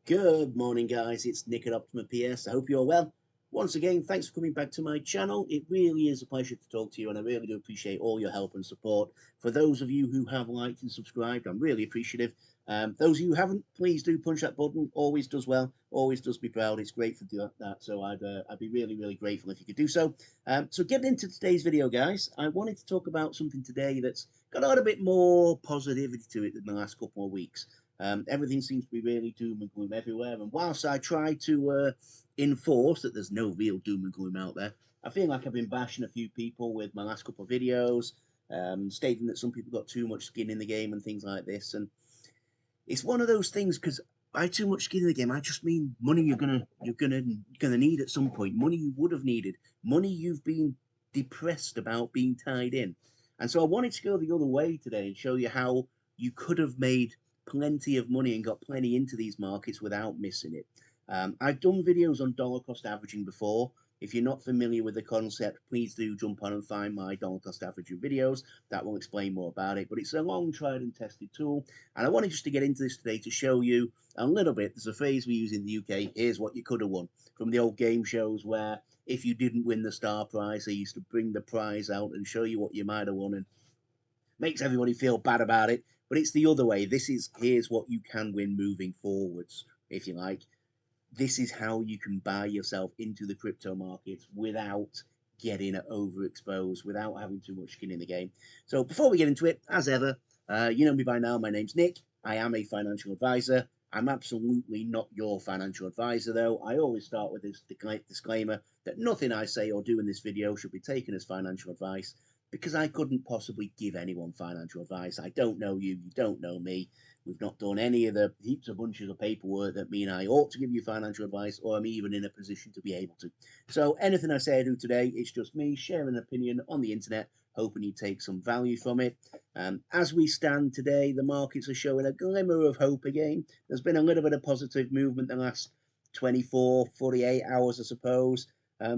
Good morning, guys. It's Nick at Optima PS. I hope you're well. Once again, thanks for coming back to my channel. It really is a pleasure to talk to you, and I really do appreciate all your help and support. For those of you who have liked and subscribed, I'm really appreciative. Those of you who haven't, please do punch that button. Always does well. Always does me proud. It's great for doing that. So I'd be really grateful if you could do so. So getting into today's video, guys, I wanted to talk about something today that's got a little bit more positivity to it than the last couple of weeks. Everything seems to be really doom and gloom everywhere. And whilst I try to enforce that there's no real doom and gloom out there, I feel like I've been bashing a few people with my last couple of videos, stating that some people got too much skin in the game and things like this. And it's one of those things, because by too much skin in the game, I just mean money you're gonna need at some point, money you would have needed, money you've been depressed about being tied in. And so I wanted to go the other way today and show you how you could have made plenty of money and got plenty into these markets without missing it. I've done videos on dollar cost averaging before. If you're not familiar with the concept, please do jump on and find my dollar cost averaging videos. That will explain more about it. But it's a long tried and tested tool. And I wanted just to get into this today to show you a little bit. There's a phrase we use in the UK, here's what you could have won, from the old game shows where if you didn't win the star prize, they used to bring the prize out and show you what you might have won, and makes everybody feel bad about it. But it's the other way. This is, here's what you can win moving forwards, if you like. This is how you can buy yourself into the crypto markets without getting overexposed, without having too much skin in the game. So before we get into it, as ever, you know me by now, my name's Nick. I am a financial advisor. I'm absolutely not your financial advisor, though. I always start with this disclaimer that nothing I say or do in this video should be taken as financial advice, because I couldn't possibly give anyone financial advice. I don't know you, you don't know me. We've not done any of the heaps of bunches of paperwork that mean I ought to give you financial advice, or I'm even in a position to be able to. So anything I say or do today, it's just me sharing an opinion on the internet, hoping you take some value from it. As we stand today, the markets are showing a glimmer of hope again. There's been a little bit of positive movement the last 24, 48 hours, I suppose.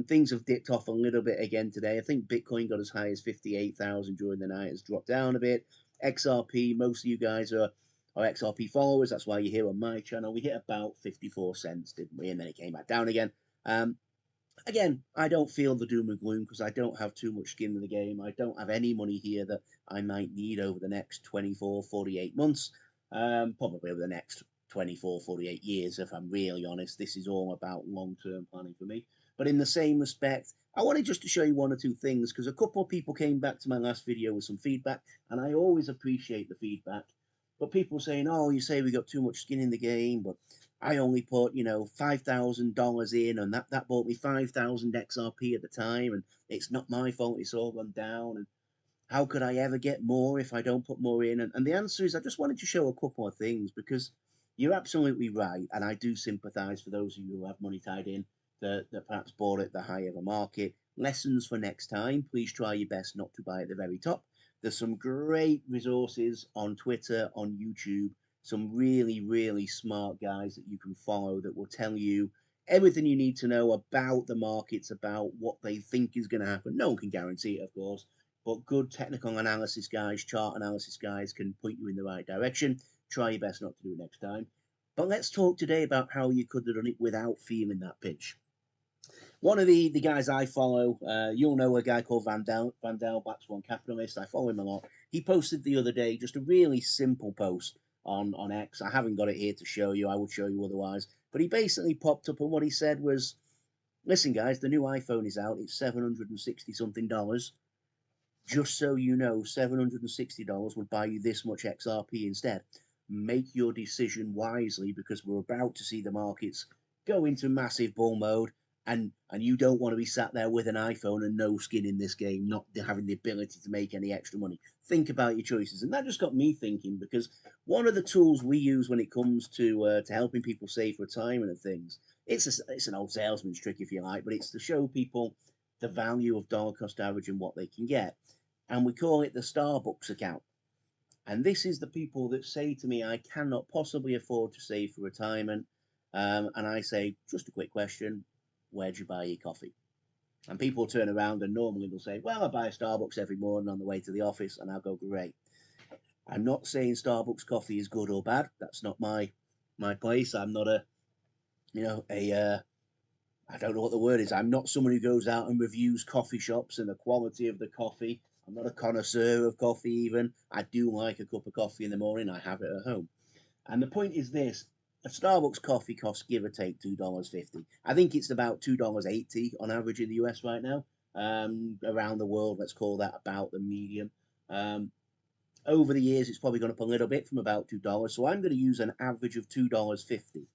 Things have dipped off a little bit again today. I think Bitcoin got as high as 58,000 during the night, has dropped down a bit. XRP, most of you guys are XRP followers. That's why you're here on my channel. We hit about 54 cents, didn't we? And then it came back down again. Again, I don't feel the doom and gloom because I don't have too much skin in the game. I don't have any money here that I might need over the next 24, 48 months. Probably over the next 24, 48 years, if I'm really honest. This is all about long-term planning for me. But in the same respect, I wanted just to show you one or two things, because a couple of people came back to my last video with some feedback, and I always appreciate the feedback. But people saying, oh, you say we got too much skin in the game, but I only put, $5,000 in, and that bought me 5,000 XRP at the time, and it's not my fault, it's all gone down, and how could I ever get more if I don't put more in? And the answer is, I just wanted to show a couple of things, because you're absolutely right, and I do sympathise for those of you who have money tied in that perhaps bought at the high of a market. Lessons for next time: please try your best not to buy at the very top. There's some great resources on Twitter, on YouTube, some really smart guys that you can follow that will tell you everything you need to know about the markets, about what they think is going to happen. No one can guarantee it, of course, but good technical analysis guys, chart analysis guys can point you in the right direction. Try your best not to do it next time. But let's talk today about how you could have done it without feeling that pinch. One of the guys I follow, you'll know a guy called Vandal, Black Swan Capitalist. I follow him a lot. He posted the other day just a really simple post on X. I haven't got it here to show you. I would show you otherwise. But he basically popped up, and what he said was, listen, guys, the new iPhone is out. It's $760 something. Just so you know, $760 would buy you this much XRP instead. Make your decision wisely, because we're about to see the markets go into massive bull mode. And you don't want to be sat there with an iPhone and no skin in this game, not having the ability to make any extra money. Think about your choices. And that just got me thinking, because one of the tools we use when it comes to helping people save for retirement and things, it's an old salesman's trick, if you like, but it's to show people the value of dollar cost average and what they can get. And we call it the Starbucks account. And this is the people that say to me, I cannot possibly afford to save for retirement. And I say, just a quick question: where'd you buy your coffee? And people turn around and normally will say, well, I buy a Starbucks every morning on the way to the office. And I'll go, great. I'm not saying Starbucks coffee is good or bad. That's not my place. I'm not a you know, I don't know what the word is. I'm not someone who goes out and reviews coffee shops and the quality of the coffee. I'm not a connoisseur of coffee even. I do like a cup of coffee in the morning. I have it at home. And the point is this: a Starbucks coffee costs give or take $2.50. I think it's about $2.80 on average in the US right now. Around the world, let's call that about the medium. Um, Over the years, it's probably gone up a little bit from about $2. So I'm going to use an average of $2.50.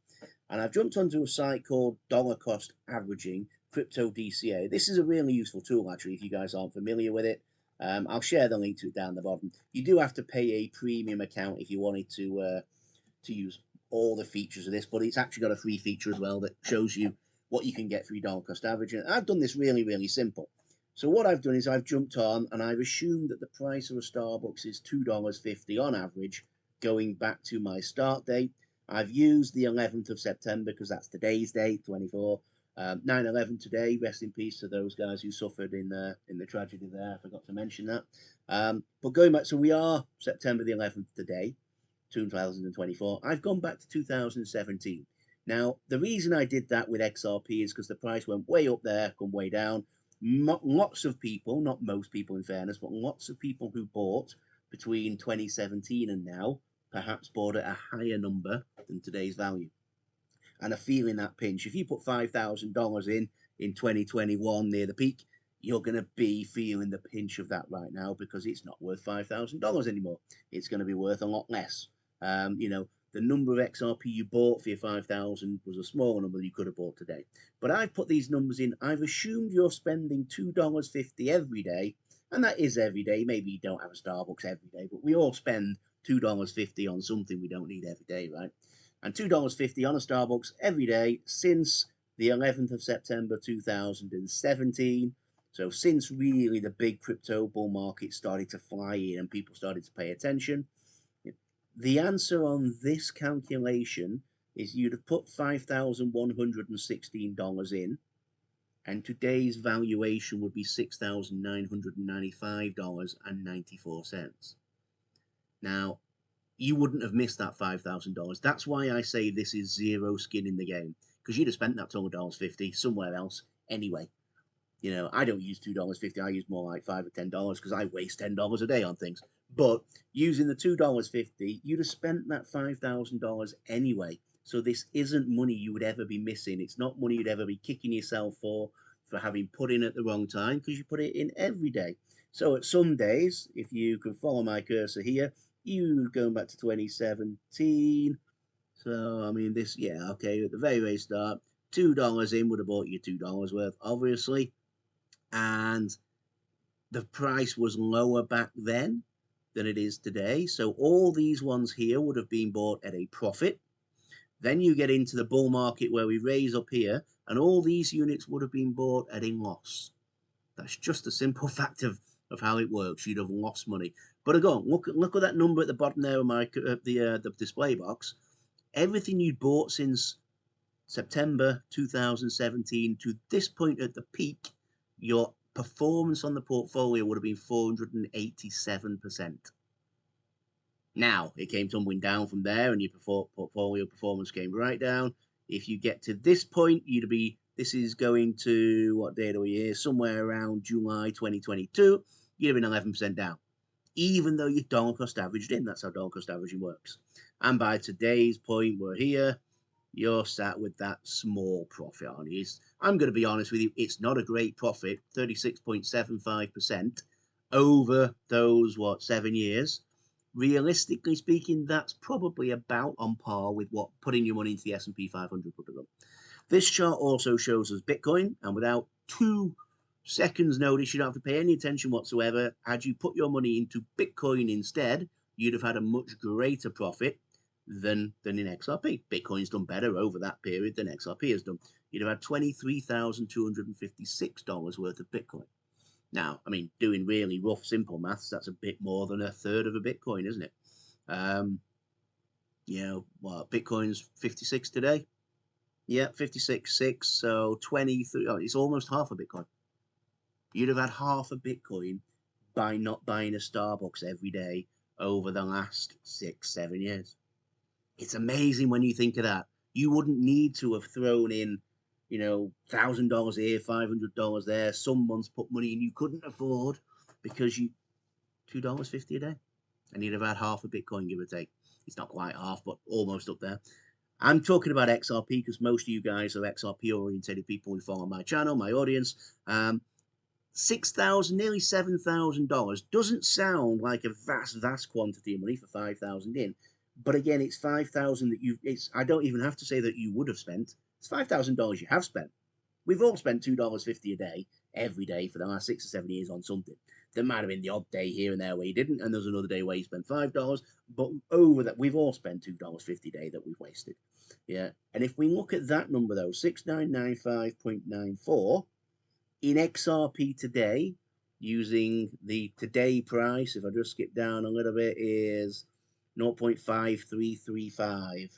And I've jumped onto a site called Dollar Cost Averaging Crypto DCA. This is a really useful tool, actually, if you guys aren't familiar with it. I'll share the link to it down the bottom. You do have to pay a premium account if you wanted to use all the features of this, but it's actually got a free feature as well that shows you what you can get through dollar cost averaging. I've done this really, really simple. So what I've done is I've jumped on and I've assumed that the price of a Starbucks is $2.50 on average, going back to my start date. I've used the 11th of September because that's today's date, 24. 9/11 today. Rest in peace to those guys who suffered in the tragedy there. I forgot to mention that. But going back, so we are September the 11th today. 2024. I've gone back to 2017. Now, the reason I did that with XRP is because the price went way up there, come way down. Lots of people, not most people in fairness, but lots of people who bought between 2017 and now perhaps bought at a higher number than today's value and are feeling that pinch. If you put $5,000 in 2021 near the peak, you're going to be feeling the pinch of that right now because it's not worth $5,000 anymore. It's going to be worth a lot less. You know, the number of XRP you bought for your 5,000 was a smaller number you could have bought today. But I've put these numbers in. I've assumed you're spending $2.50 every day, and that is every day. Maybe you don't have a Starbucks every day, but we all spend $2.50 on something we don't need every day, right? And $2.50 on a Starbucks every day since the 11th of September 2017. So since really the big crypto bull market started to fly in and people started to pay attention, the answer on this calculation is you'd have put $5,116 in, and today's valuation would be $6,995.94. Now, you wouldn't have missed that $5,000. That's why I say this is zero skin in the game, because you'd have spent that $2.50 somewhere else anyway. You know, I don't use $2.50. I use more like $5 or $10 because I waste $10 a day on things. But using the $2.50, you'd have spent that $5,000 anyway. So this isn't money you would ever be missing. It's not money you'd ever be kicking yourself for having put in at the wrong time, because you put it in every day. So at some days, if you can follow my cursor here, you going back to 2017. So I mean this, yeah, okay, at the very, very start, $2 in would have bought you $2 worth, obviously. And the price was lower back then than it is today. So all these ones here would have been bought at a profit. Then you get into the bull market where we raise up here, and all these units would have been bought at a loss. That's just a simple fact of how it works. You'd have lost money. But again, look at that number at the bottom there of the display box. Everything you bought since September 2017 to this point at the peak, your performance on the portfolio would have been 487%. Now, it came tumbling down from there, and your portfolio performance came right down. If you get to this point, you'd be, this is going to, what date are we here? Somewhere around July 2022, you'd have been 11% down, even though your dollar cost averaged in. That's how dollar cost averaging works. And by today's point, we're here. You're sat with that small profit on you. I'm going to be honest with you, it's not a great profit, 36.75% over those, 7 years. Realistically speaking, that's probably about on par with what putting your money into the S&P 500 would have done. This chart also shows us Bitcoin, and without 2 seconds notice, you don't have to pay any attention whatsoever. Had you put your money into Bitcoin instead, you'd have had a much greater profit than in XRP. Bitcoin's done better over that period than XRP has done. You'd have had $23,256 worth of Bitcoin. Now, I mean, doing really rough, simple maths, that's a bit more than a third of a Bitcoin, isn't it? You know, what, Bitcoin's 56 today? Yeah, 56.6, so 23, it's almost half a Bitcoin. You'd have had half a Bitcoin by not buying a Starbucks every day over the last 6-7 years. It's amazing when you think of that. You wouldn't need to have thrown in, you know, $1,000 here, $500 there. Some months put money in you couldn't afford because you $2.50 a day, and you'd have had half a Bitcoin, give or take. It's not quite half, but almost up there. I'm talking about XRP because most of you guys are XRP oriented people who follow my channel, my audience. $6,000, nearly $7,000 doesn't sound like a vast quantity of money for 5,000 in, but again, it's 5,000 that I don't even have to say that you would have spent. It's $5,000 you have spent. We've all spent $2.50 a day every day for the last 6 or 7 years on something. There might have been the odd day here and there where you didn't, and there's another day where you spent $5, but over that, we've all spent $2.50 a day that we've wasted. Yeah, and if we look at that number though, 6995.94 in XRP today, using the today price, if I just skip down a little bit, is 0.5335.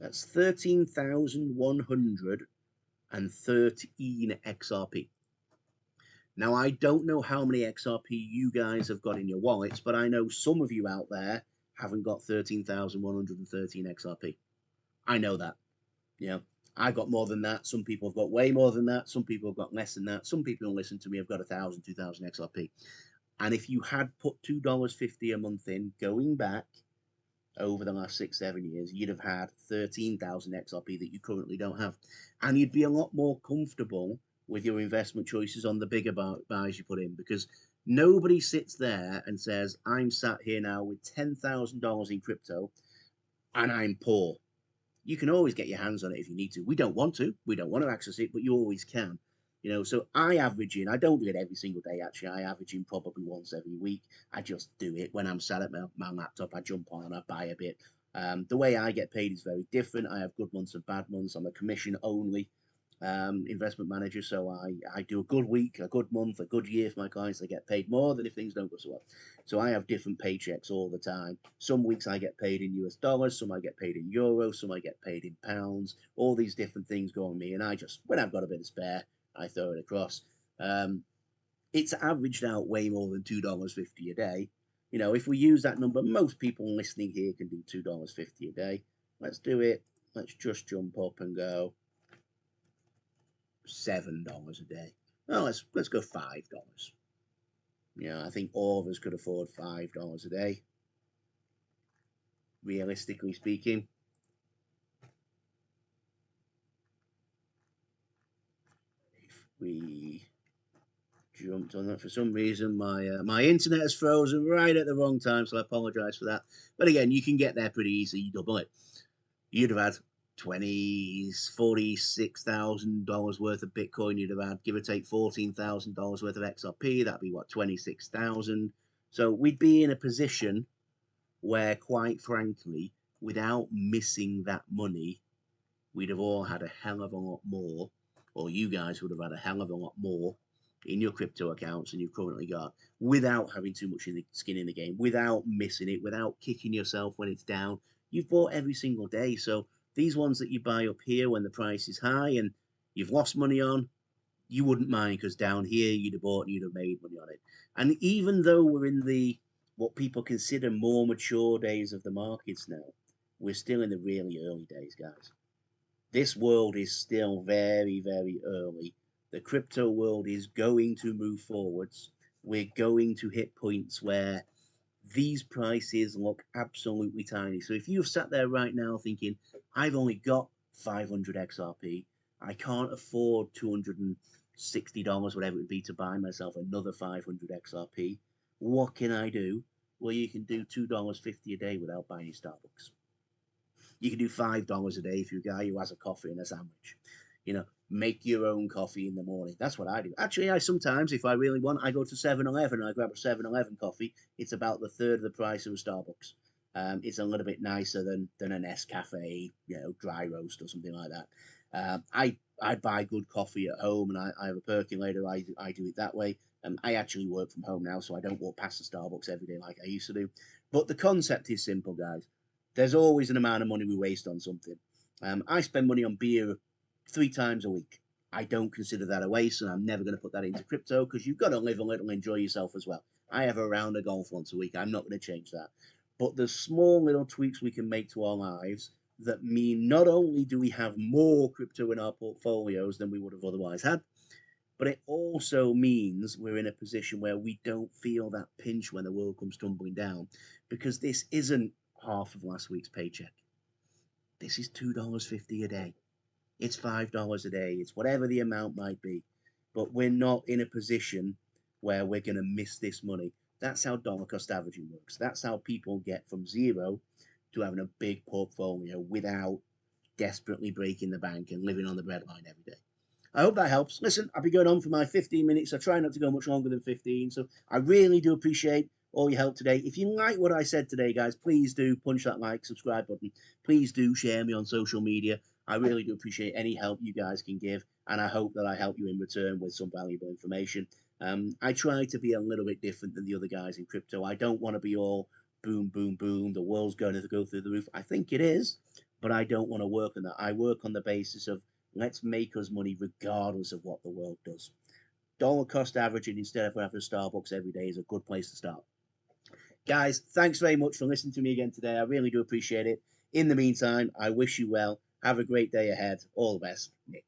That's 13,113 XRP. Now, I don't know how many XRP you guys have got in your wallets, but I know some of you out there haven't got 13,113 XRP. I know that. You know, I got more than that. Some people have got way more than that. Some people have got less than that. Some people who listen to me have got 1,000, 2,000 XRP. And if you had put $2.50 a month in, going back over the last 6, 7 years, you'd have had 13,000 XRP that you currently don't have. And you'd be a lot more comfortable with your investment choices on the bigger buys you put in, because nobody sits there and says, I'm sat here now with $10,000 in crypto and I'm poor. You can always get your hands on it if you need to. We don't want to access it, but you always can. You know, so I average in, I don't do it every single day, actually. I average in probably once every week. I just do it when I'm sat at my laptop. I jump on, I buy a bit. The way I get paid is very different. I have good months and bad months. I'm a commission only investment manager, so I do a good week, a good month, a good year for my clients. They get paid more than if things don't go so well. So I have different paychecks all the time. Some weeks I get paid in US dollars, some I get paid in euros, some I get paid in pounds. All these different things go on me, and I just, when I've got a bit of spare, I throw it across. It's averaged out way more than $2.50 a day. You know, if we use that number, most people listening here can do $2.50 a day. Let's do it. Let's just jump up and go $7 a day. Well, let's go $5. Yeah, I think all of us could afford $5 a day, realistically speaking. If we jumped on that, for some reason my internet has frozen right at the wrong time, so I apologize for that. But again, you can get there pretty easy. You double it. You'd have had $46,000 worth of Bitcoin. You'd have had, give or take, $14,000 worth of XRP. That'd be what, 26,000. So we'd be in a position where, quite frankly, without missing that money, we'd have all had a hell of a lot more, or you guys would have had a hell of a lot more in your crypto accounts than you've currently got, without having too much skin in the game, without missing it, without kicking yourself when it's down. You've bought every single day. So these ones that you buy up here when the price is high and you've lost money on, you wouldn't mind, because down here you'd have bought and you'd have made money on it. And even though we're in the what people consider more mature days of the markets now, we're still in the really early days, guys. This world is still very, very early. The crypto world is going to move forwards. We're going to hit points where these prices look absolutely tiny. So if you've sat there right now thinking, I've only got 500 XRP, I can't afford $260, whatever it would be, to buy myself another 500 XRP, what can I do? Well, you can do $2.50 a day without buying Starbucks. You can do $5 a day if you're a guy who has a coffee and a sandwich. You know, make your own coffee in the morning. That's what I do. Actually, I sometimes, if I really want, I go to 7-Eleven and I grab a 7-Eleven coffee. It's about the third of the price of a Starbucks. It's a little bit nicer than an Nescafe, you know, dry roast or something like that. I buy good coffee at home, and I have a percolator. I do it that way. I actually work from home now, so I don't walk past the Starbucks every day like I used to do. But the concept is simple, guys. There's always an amount of money we waste on something. I spend money on beer 3 times a week. I don't consider that a waste, and I'm never going to put that into crypto, because you've got to live a little, enjoy yourself as well. I have a round of golf once a week. I'm not going to change that. But there's small little tweaks we can make to our lives that mean not only do we have more crypto in our portfolios than we would have otherwise had, but it also means we're in a position where we don't feel that pinch when the world comes tumbling down, because this isn't half of last week's paycheck. This is $2.50 a day. It's $5 a day. It's whatever the amount might be. But we're not in a position where we're going to miss this money. That's how dollar cost averaging works. That's how people get from zero to having a big portfolio without desperately breaking the bank and living on the breadline every day. I hope that helps. Listen, I'll be going on for my 15 minutes. I try not to go much longer than 15. So I really do appreciate all your help today. If you like what I said today, guys, please do punch that like, subscribe button. Please do share me on social media. I really do appreciate any help you guys can give. And I hope that I help you in return with some valuable information. I try to be a little bit different than the other guys in crypto. I don't want to be all boom, boom, boom. The world's going to go through the roof. I think it is, but I don't want to work on that. I work on the basis of let's make us money regardless of what the world does. Dollar cost averaging instead of having a Starbucks every day is a good place to start. Guys, thanks very much for listening to me again today. I really do appreciate it. In the meantime, I wish you well. Have a great day ahead. All the best, Nick.